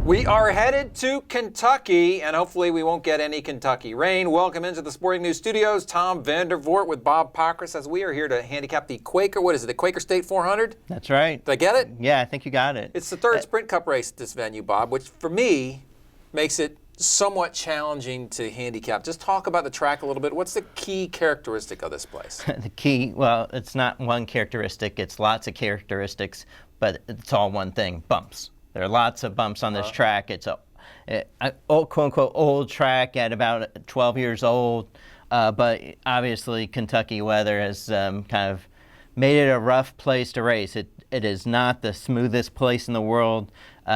We are headed to Kentucky, and hopefully we won't get any Kentucky rain. Welcome into the Sporting News Studios. Tom Vandervoort with Bob Pockrass as we are here to handicap the Quaker, what is it, the Quaker State 400? That's right. Did I get it? Yeah, I think you got it. It's the third Sprint Cup race at this venue, Bob, which for me makes it somewhat challenging to handicap. Just talk about the track a little bit. What's the key characteristic of this place? The key, well, it's not one characteristic. It's lots of characteristics, but it's all one thing, bumps. There are lots of bumps on this track. It's a old, quote-unquote old track at about 12 years old, but obviously Kentucky weather has kind of made it a rough place to race. It is not the smoothest place in the world.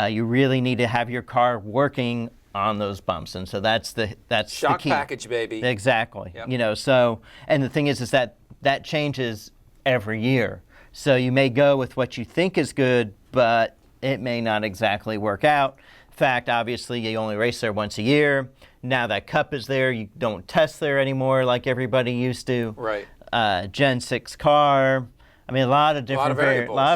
You really need to have your car working on those bumps, and so that's the shock key. Package, baby. Exactly. Yep. You know, so, and the thing is that changes every year. So you may go with what you think is good, but it may not exactly work out. In fact, obviously, you only race there once a year. Now that Cup is there, you don't test there anymore like everybody used to. Right. Gen 6 car. I mean, a lot of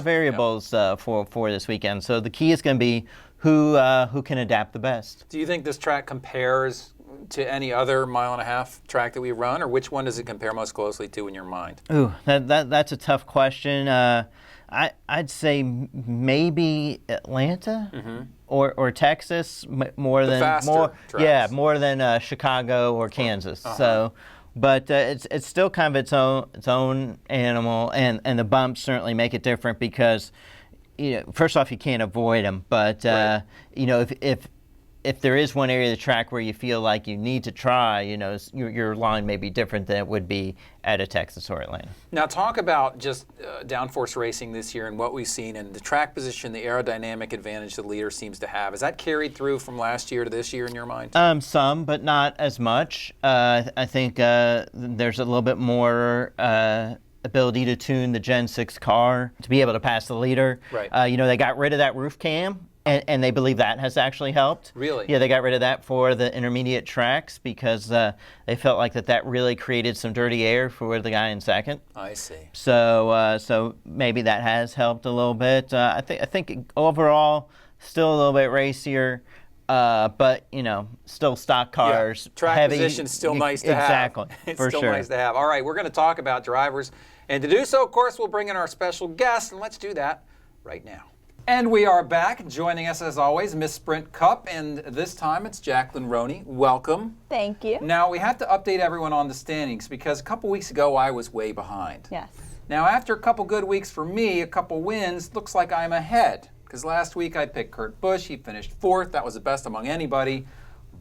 variables Yep. For this weekend. So the key is going to be who can adapt the best. Do you think this track compares to any other mile-and-a-half track that we run, or which one does it compare most closely to in your mind? Ooh, that's a tough question. I'd say maybe Atlanta or Texas more than Chicago or Kansas. So, but it's still kind of its own animal, and the bumps certainly make it different because, you know, first off, you can't avoid them, but right. You know, if there is one area of the track where you feel like you need to try, you know, your line may be different than it would be at a Texas or Atlanta. Now talk about just downforce racing this year and what we've seen and the track position, the aerodynamic advantage the leader seems to have. Is that carried through from last year to this year in your mind? Some, but not as much. I think there's a little bit more ability to tune the Gen 6 car to be able to pass the leader. Right. You know, they got rid of that roof cam. And they believe that has actually helped. Really? Yeah, they got rid of that for the intermediate tracks because they felt like that really created some dirty air for the guy in second. I see. So maybe that has helped a little bit. I think overall still a little bit racier, but you know, still stock cars. Yeah. Track heavy. Position's still nice to have. Exactly. It's for still sure. nice to have. All right, we're going to talk about drivers, and to do so, of course, we'll bring in our special guest, and let's do that right now. And we are back. Joining us, as always, Miss Sprint Cup, and this time it's Jacqueline Roney. Welcome. Thank you. Now, we have to update everyone on the standings because a couple weeks ago I was way behind. Yes. Now, after a couple good weeks for me, a couple wins, looks like I'm ahead. Because last week I picked Kurt Busch. He finished fourth. That was the best among anybody.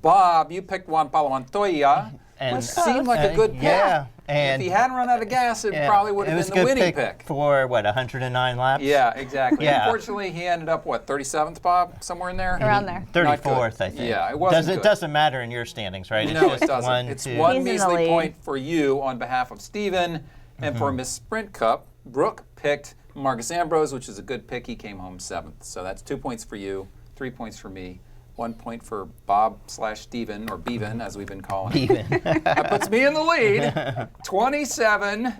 Bob, you picked Juan Pablo Montoya. Which seemed like a good pick. Yeah. And if he hadn't run out of gas, it probably would have been the winning pick. For, 109 laps? Yeah, exactly. Yeah. Unfortunately, he ended up, 37th, Bob? Somewhere in there? Around there. 34th, I think. Yeah, it wasn't good. It doesn't matter in your standings, right? No, it's it just doesn't. It's one He's in the measly lead. point for you on behalf of Steven. And for Miss Sprint Cup, Brooke picked Marcus Ambrose, which is a good pick. He came home 7th. So that's 2 points for you, 3 points for me. 1 point for Bob/Steven, or Bevan, as we've been calling him. That puts me in the lead. 27,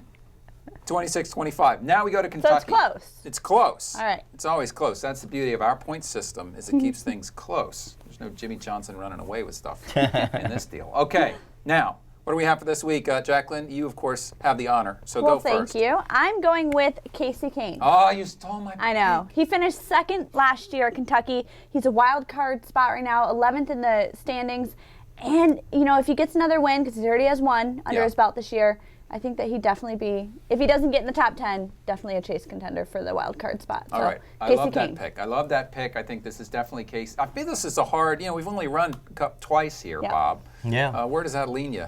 26, 25. Now we go to Kentucky. So it's close. It's close. All right. It's always close. That's the beauty of our point system, is it keeps things close. There's no Jimmy Johnson running away with stuff in this deal. Okay, now, what do we have for this week? Jacqueline, you, of course, have the honor, so Well, go first. thank you. I'm going with KASEY KAHNE. Oh, you stole my I know. pick. He finished second last year at Kentucky. He's a wild card spot right now, 11th in the standings. And, you know, if he gets another win, because he already has one under his belt this year, I think that he'd definitely be, if he doesn't get in the top 10, definitely a chase contender for the wild card spot. All so, right. I KASEY love that KAHNE. pick. I love that pick. I think this is definitely KASEY. I feel this is a hard, we've only run Cup twice here, Yeah. Bob. Yeah. Where does that lean you?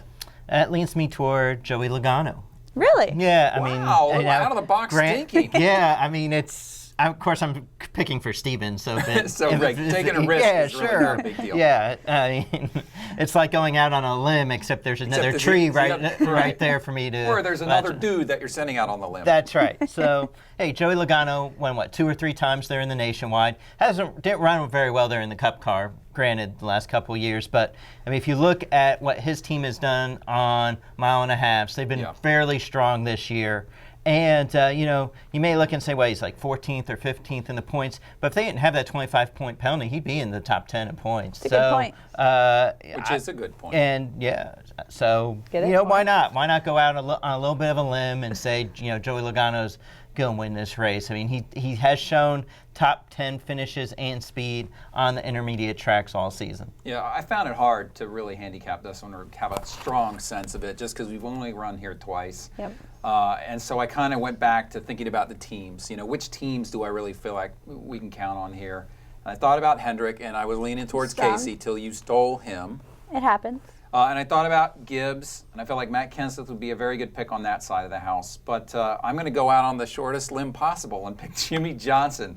That leans me toward Joey Logano. Really? Yeah, I mean, Wow, out of the box thinking. Yeah, I mean, of course, I'm picking for Steven, so taking a risk yeah, is really sure. not a big deal. Yeah, I mean, it's like going out on a limb, except there's another tree right there for me to. Or there's another dude that you're sending out on the limb. That's right. So, hey, Joey Logano won 2 or 3 times there in the Nationwide. Didn't run very well there in the Cup car. Granted, the last couple of years, but I mean, if you look at what his team has done on mile and a halves, they've been fairly strong this year. And, you know, you may look and say, well, he's like 14th or 15th in the points. But if they didn't have that 25-point penalty, he'd be in the top 10 in points. It's a good point. Which is a good point. And, yeah, so, Get it? you know, why not? Why not go out on a little bit of a limb and say, you know, Joey Logano's going to win this race? I mean, he has shown top 10 finishes and speed on the intermediate tracks all season. Yeah, I found it hard to really handicap this one or have a strong sense of it just because we've only run here twice. Yep. And so I kind of went back to thinking about the teams. You know, which teams do I really feel like we can count on here? And I thought about Hendrick, and I was leaning towards Strong. KASEY till you stole him. It happens. And I thought about Gibbs, and I felt like Matt Kenseth would be a very good pick on that side of the house. But I'm going to go out on the shortest limb possible and pick Jimmie Johnson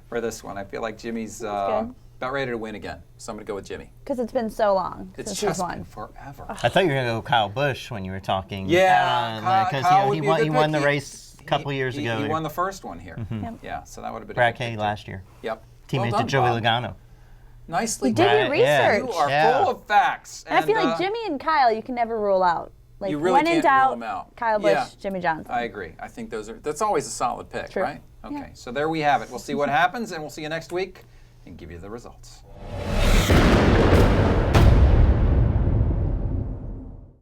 for this one. I feel like Jimmie's good. about ready to win again, so I'm going to go with Jimmie. Because it's been so long It's since just he's been won. forever. I thought you were going to go Kyle Busch when you were talking. Yeah, Because Kyle would you be know, a he good won the pick. race a couple years ago. He won the first one here. Yep. Yeah, so that would have been Brad a good K pick, last year. Yep. Teammate Well done, to Joey Bob. Logano. Nicely You did done. your Yeah. research. You are Yeah. full of facts. And I feel like Jimmie and Kyle, you can never rule out. Like You really when in can't doubt, rule 'em out. Kyle Busch, Yeah. Jimmie Johnson. I agree. I think that's always a solid pick, True. right? Okay, Yeah. so there we have it. We'll see what happens, and we'll see you next week and give you the results.